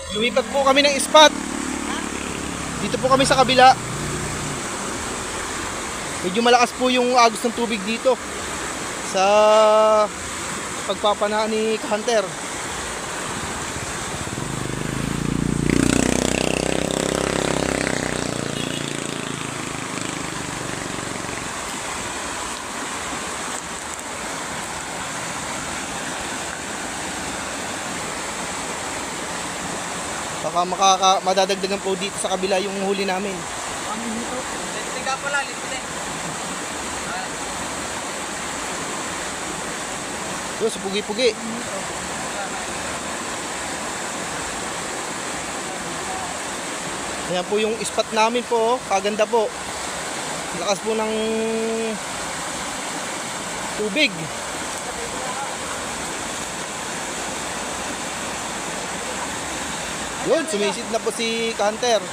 Lumipat po kami ng spot. Dito po kami sa kabila. Medyo malakas po yung agos ng tubig dito sa pagpapana ni Hunter. Baka madadagdagan po dito sa kabila yung huli namin. Tiga pala, lipat eh. Yo, sa pugi-pugi. Ayan po yung spot namin po. Kaganda po. Lakas po ng tubig. Yun, sumisid na po si Hunter.